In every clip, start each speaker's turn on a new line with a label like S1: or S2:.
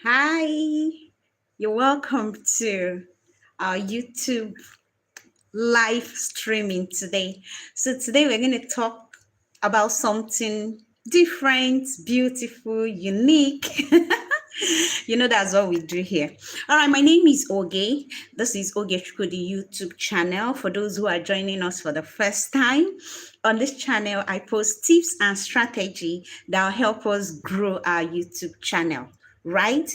S1: Hi, you're welcome to our YouTube live streaming today. So, today we're going to talk about something different, beautiful, unique. That's what we do here. All right, my name is Oge. This is Oge Chukudi YouTube channel. For those who are joining us for the first time, on this channel, I post tips and strategy that will help us grow our YouTube channel, right?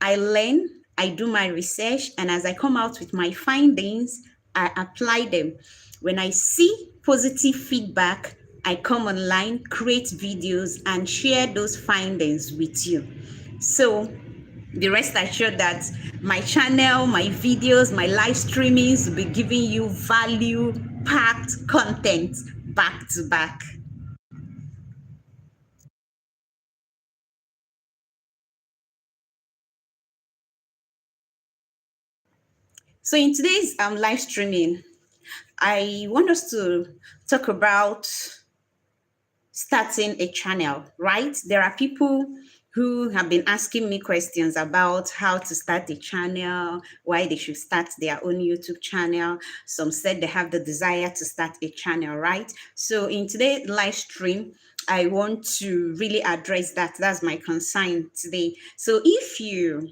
S1: I learn, I do my research, and as I come out with my findings, I apply them. When I see positive feedback, I come online, create videos, and share those findings with you. So the rest assured that my channel, my videos, my live streamings will be giving you value packed content back to back. So in today's live streaming, I want us to talk about starting a channel, right? There are people who have been asking me questions about how to start a channel, why they should start their own YouTube channel. Some said they have the desire to start a channel, right? So in today's live stream, I want to really address that. That's my concern today. So if you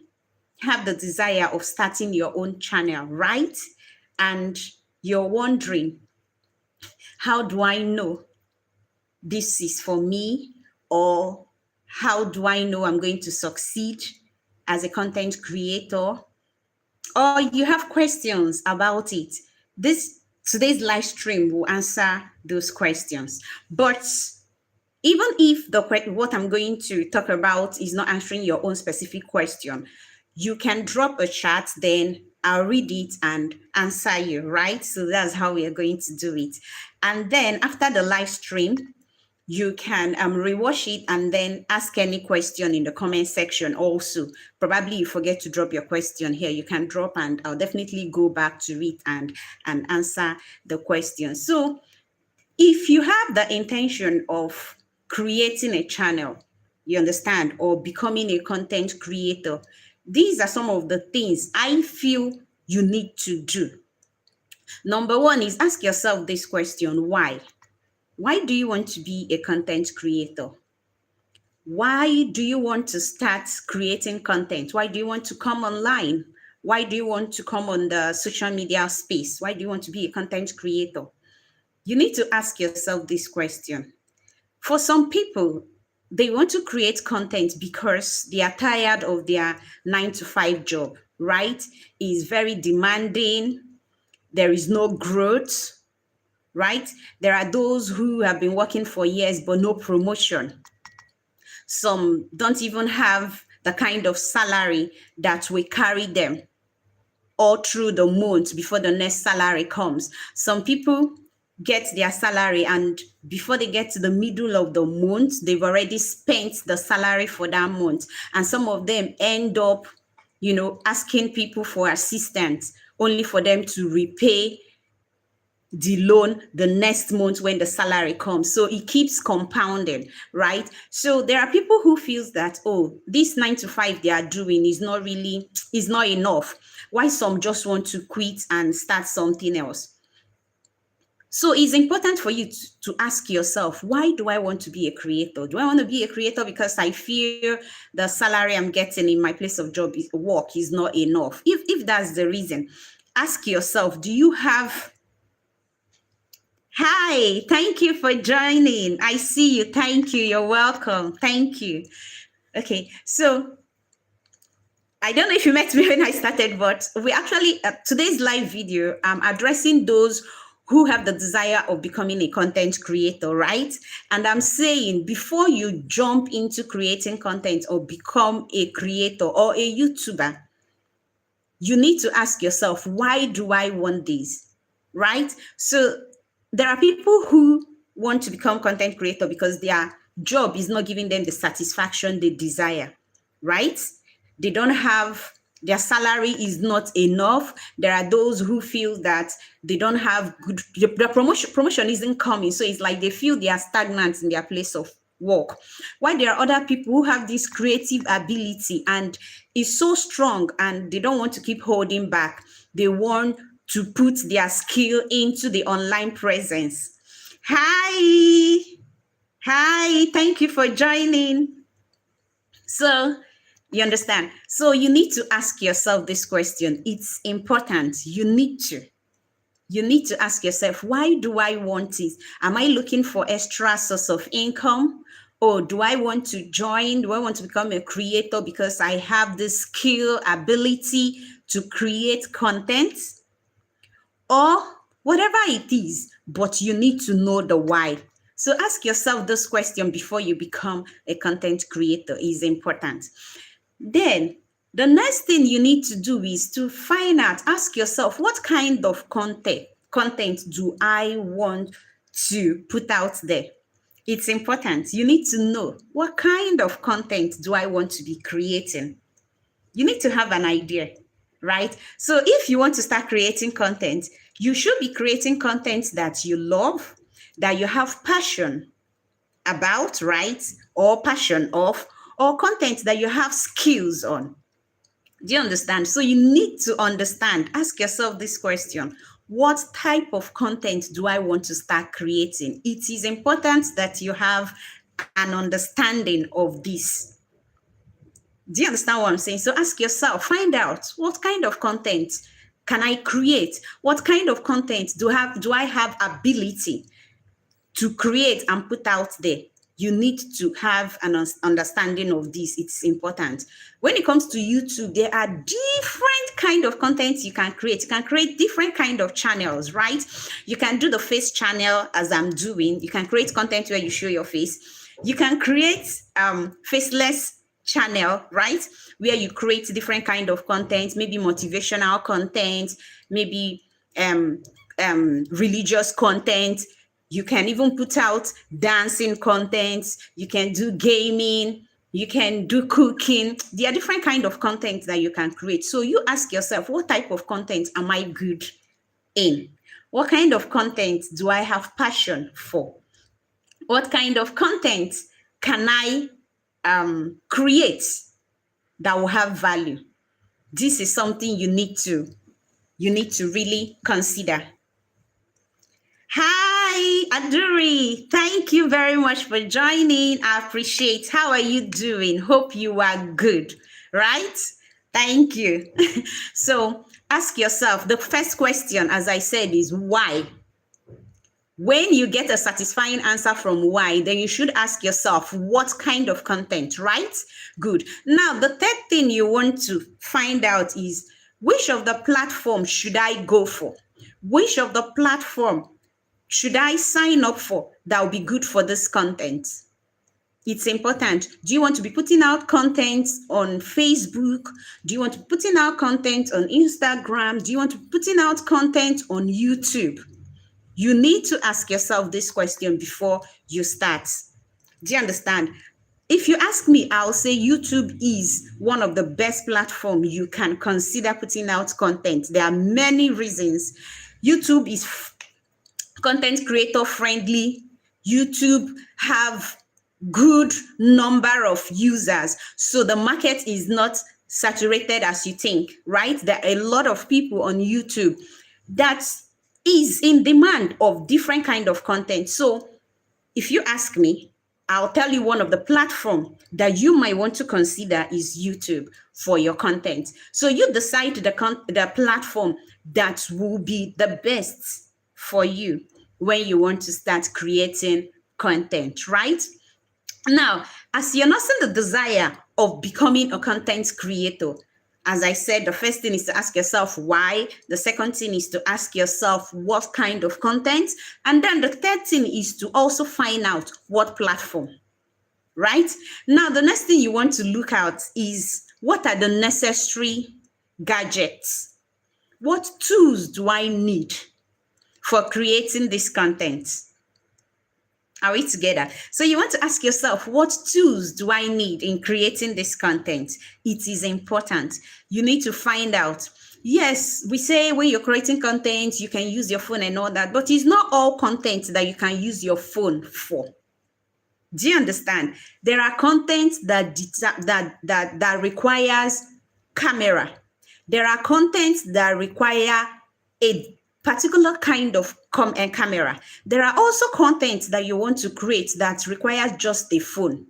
S1: have the desire of starting your own channel, right? And you're wondering, how do I know this is for me? Or how do I know I'm going to succeed as a content creator? Or you have questions about it. Today's live stream will answer those questions. But even if what I'm going to talk about is not answering your own specific question, you can drop a chat, then I'll read it and answer you, right? So that's how we are going to do it. And then after the live stream, you can rewatch it and then ask any question in the comment section also. Probably you forget to drop your question here. You can drop and I'll definitely go back to it and answer the question. So if you have the intention of creating a channel, you understand, or becoming a content creator, these are some of the things I feel you need to do. Number one is ask yourself this question: why? Why do you want to be a content creator? Why do you want to start creating content? Why do you want to come online? Why do you want to come on the social media space? Why do you want to be a content creator? You need to ask yourself this question. For some people, they want to create content because they are tired of their 9 to 5 job, right? It's very demanding. There is no growth, right? There are those who have been working for years, but no promotion. Some don't even have the kind of salary that will carry them all through the month before the next salary comes. Some people get their salary and before they get to the middle of the month, they've already spent the salary for that month. And some of them end up, asking people for assistance only for them to repay the loan the next month when the salary comes. So it keeps compounding, right? So there are people who feels that, oh, this 9 to 5 they are doing is not enough. Why some just want to quit and start something else? So it's important for you to ask yourself, why do I want to be a creator? Do I want to be a creator because I feel the salary I'm getting in my place of work is not enough? If that's the reason, ask yourself, do you have... Hi, thank you for joining. I see you. Thank you. You're welcome. Thank you. Okay, so I don't know if you met me when I started, but we actually, today's live video, I'm addressing those who have the desire of becoming a content creator, right? And I'm saying, before you jump into creating content or become a creator or a YouTuber, you need to ask yourself, why do I want this, right? So there are people who want to become content creator because their job is not giving them the satisfaction they desire, right? They don't have, their salary is not enough. There are those who feel that they don't have good, the promotion isn't coming. So it's like they feel they are stagnant in their place of work. While there are other people who have this creative ability and is so strong and they don't want to keep holding back. They want to put their skill into the online presence. Hi. Hi. Thank you for joining. So, you understand? So, you need to ask yourself this question. It's important. You need to ask yourself, why do I want it? Am I looking for extra source of income? Or do I want to join? Do I want to become a creator because I have the skill, ability to create content? Or whatever it is, but you need to know the why. So ask yourself this question before you become a content creator. Is important. Then the next thing you need to do is to find out, ask yourself, what kind of content do I want to put out there? It's important. You need to know, what kind of content do I want to be creating? You need to have an idea, right? So if you want to start creating content, you should be creating content that you love, that you have passion about, right? Or passion of, or content that you have skills on. Do you understand? So you need to understand, ask yourself this question. What type of content do I want to start creating? It is important that you have an understanding of this. Do you understand what I'm saying? So ask yourself, find out, what kind of content can I create? What kind of content do I have ability to create and put out there? You need to have an understanding of this. It's important. When it comes to YouTube, there are different kind of content you can create. You can create different kind of channels, right? You can do the face channel as I'm doing. You can create content where you show your face. You can create faceless channel, right? Where you create different kind of content, maybe motivational content, maybe religious content. You can even put out dancing content. You can do gaming. You can do cooking. There are different kind of content that you can create. So you ask yourself, what type of content am I good in? What kind of content do I have passion for? What kind of content can I create that will have value? This is something you need to really consider. Hi, Aduri. Thank you very much for joining. I appreciate. How are you doing? Hope you are good, right? Thank you. So ask yourself, the first question, as I said, is why? When you get a satisfying answer from why, then you should ask yourself, what kind of content, right? Good. Now, the third thing you want to find out is, which of the platform should I go for? Which of the platform should I sign up for that will be good for this content? It's important. Do you want to be putting out content on Facebook? Do you want to be putting out content on Instagram? Do you want to be putting out content on YouTube? You need to ask yourself this question before you start. Do you understand? If you ask me, I'll say YouTube is one of the best platforms you can consider putting out content. There are many reasons. YouTube is content creator friendly. YouTube have good number of users. So the market is not saturated as you think, right? There are a lot of people on YouTube that is in demand of different kind of content. So if you ask me, I'll tell you one of the platform that you might want to consider is YouTube for your content. So you decide the platform that will be the best for you when you want to start creating content, right? Now, as you're not seeing the desire of becoming a content creator, as I said, the first thing is to ask yourself why. The second thing is to ask yourself what kind of content. And then the third thing is to also find out what platform, right? Now, the next thing you want to look at is, what are the necessary gadgets? What tools do I need for creating this content? Are we together? So you want to ask yourself, what tools do I need in creating this content? It is important. You need to find out. Yes, we say when you're creating content, you can use your phone and all that, but it's not all content that you can use your phone for. Do you understand? There are content that requires camera. There are contents that require a particular kind of camera. There are also contents that you want to create that requires just a phone.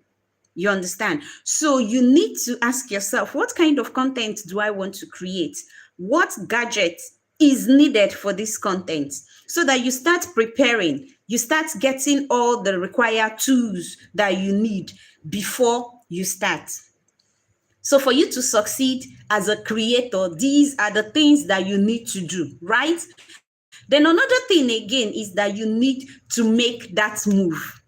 S1: You understand? So you need to ask yourself, what kind of content do I want to create? What gadget is needed for this content? So that you start preparing, you start getting all the required tools that you need before you start. So for you to succeed as a creator, these are the things that you need to do, right? Then another thing again is that you need to make that move.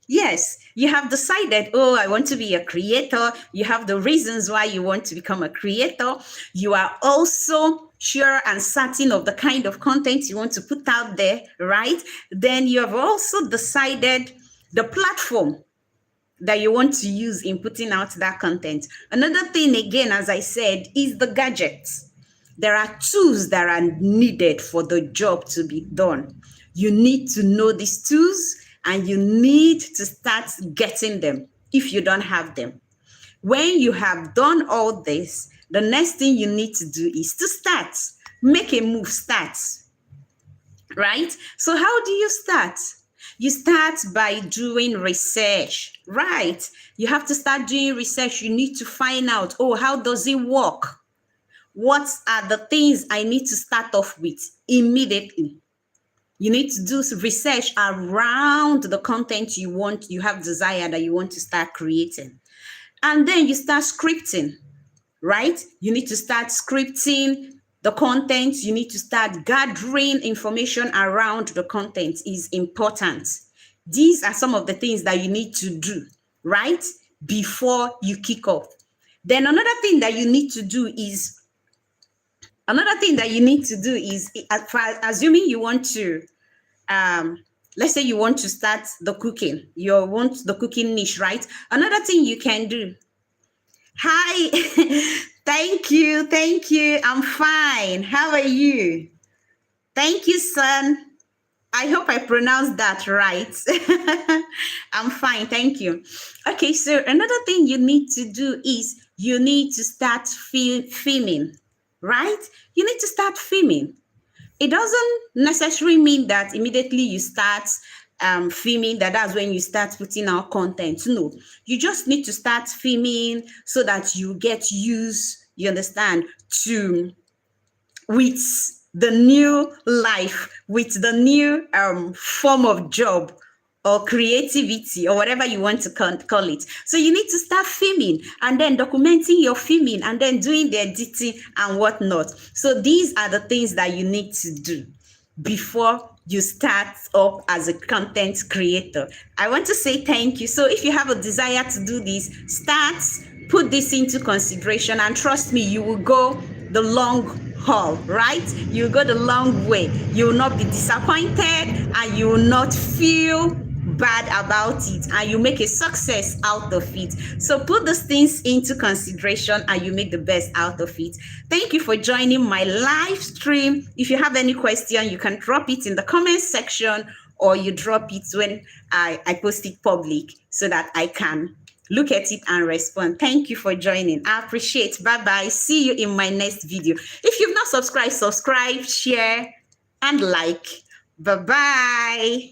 S1: Yes, you have decided, oh, I want to be a creator. You have the reasons why you want to become a creator. You are also sure and certain of the kind of content you want to put out there, right? Then you have also decided the platform that you want to use in putting out that content. Another thing, again, as I said, is the gadgets. There are tools that are needed for the job to be done. You need to know these tools and you need to start getting them if you don't have them. When you have done all this, the next thing you need to do is to start. Make a move, start. Right? So how do you start? You start by doing research, right? You have to start doing research. You need to find out, oh, how does it work? What are the things I need to start off with immediately? You need to do research around the content you have desire that you want to start creating. And then you start scripting, right? You need to start scripting the content. You need to start gathering information around the content is important. These are some of the things that you need to do, right? Before you kick off. Then another thing that you need to do is, assuming you want to, let's say you want to start the cooking, you want the cooking niche, right? Another thing you can do. Hi, thank you. I'm fine. How are you? Thank you, son. I hope I pronounced that right. I'm fine, thank you. Okay, so another thing you need to do is you need to start filming, right? You need to start filming. It doesn't necessarily mean that immediately you start filming, that's when you start putting out content. No, you just need to start filming so that you get used, you understand, with the new life, with the new form of job or creativity or whatever you want to call it. So you need to start filming and then documenting your filming and then doing the editing and whatnot. So these are the things that you need to do before you start up as a content creator. I want to say thank you. So if you have a desire to do this, put this into consideration, and trust me, you will go the long haul, right? You'll go the long way. You will not be disappointed and you will not feel bad about it, and you make a success out of it. So put those things into consideration and you make the best out of it. Thank you for joining my live stream. If you have any question, you can drop it in the comment section, or you drop it when I post it public so that I can look at it and respond. Thank you for joining. I appreciate. Bye-bye. See you in my next video. If you've not subscribed, subscribe, share, and like. Bye-bye.